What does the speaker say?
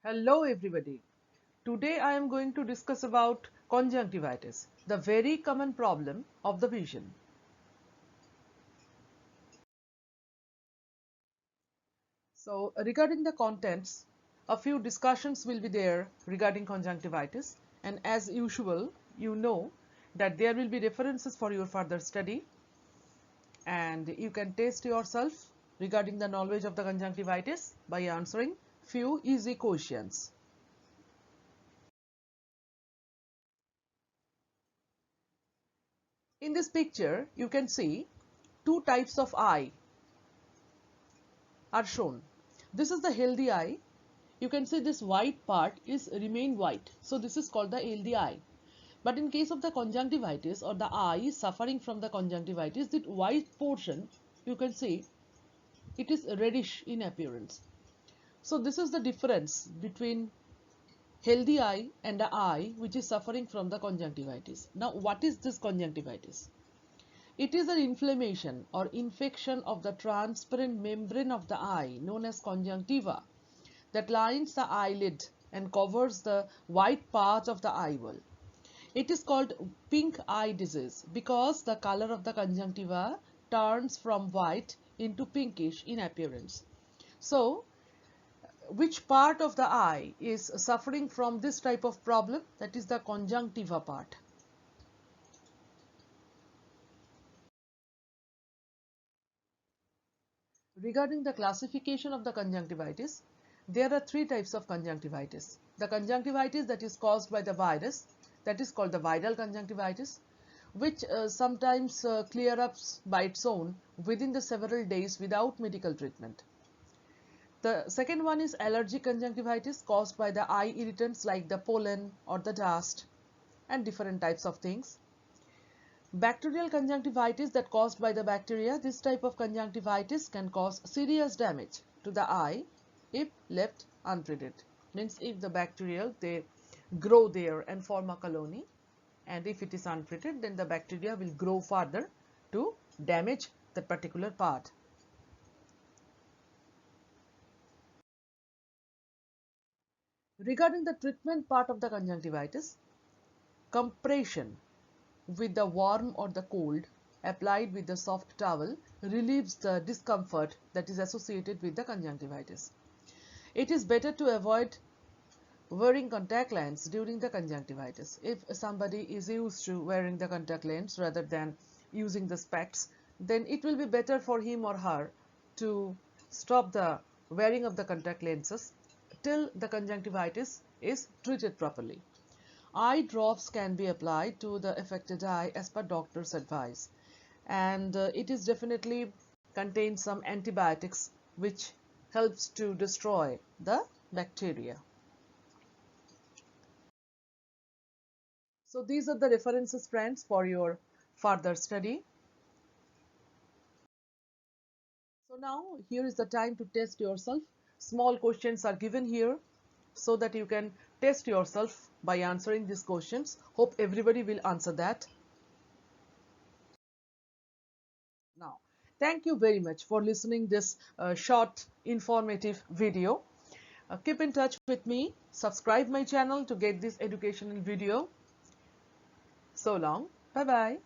Hello everybody. Today I am going to discuss about conjunctivitis, the very common problem of the vision. So regarding the contents, a few discussions will be there regarding conjunctivitis, and as usual you know that there will be references for your further study and you can test yourself regarding the knowledge of the conjunctivitis by answering few easy questions. In this picture, you can see two types of eye are shown. This is the healthy eye. You can see this white part is remain white. So this is called the healthy eye. But in case of the conjunctivitis or the eye suffering from the conjunctivitis, that white portion you can see it is reddish in appearance. So this is the difference between healthy eye and the eye which is suffering from the conjunctivitis. Now what is this conjunctivitis? It is an inflammation or infection of the transparent membrane of the eye known as conjunctiva that lines the eyelid and covers the white part of the eye wall. It is called pink eye disease because the color of the conjunctiva turns from white into pinkish in appearance. So, which part of the eye is suffering from this type of problem? That is the conjunctiva part. Regarding the classification of the conjunctivitis, there are three types of conjunctivitis. The conjunctivitis that is caused by the virus, that is called the viral conjunctivitis, which sometimes clear up by its own within the several days without medical treatment. The second one is allergic conjunctivitis caused by the eye irritants like the pollen or the dust and different types of things. Bacterial conjunctivitis that caused by the bacteria, this type of conjunctivitis can cause serious damage to the eye if left untreated. Means if the bacterial they grow there and form a colony, and if it is untreated then the bacteria will grow further to damage that particular part. Regarding the treatment part of the conjunctivitis, compression with the warm or the cold applied with the soft towel relieves the discomfort that is associated with the conjunctivitis. It is better to avoid wearing contact lens during the conjunctivitis. If somebody is used to wearing the contact lens rather than using the specs, then it will be better for him or her to stop the wearing of the contact lenses till the conjunctivitis is treated properly. Eye drops can be applied to the affected eye as per doctor's advice, and it is definitely contains some antibiotics which helps to destroy the bacteria. So these are the references, friends, for your further study. So now here is the time to test yourself. Small questions are given here so that you can test yourself by answering these questions. Hope everybody will answer that. Now, thank you very much for listening this short informative video. Keep in touch with me. Subscribe my channel to get this educational video. So long. Bye bye.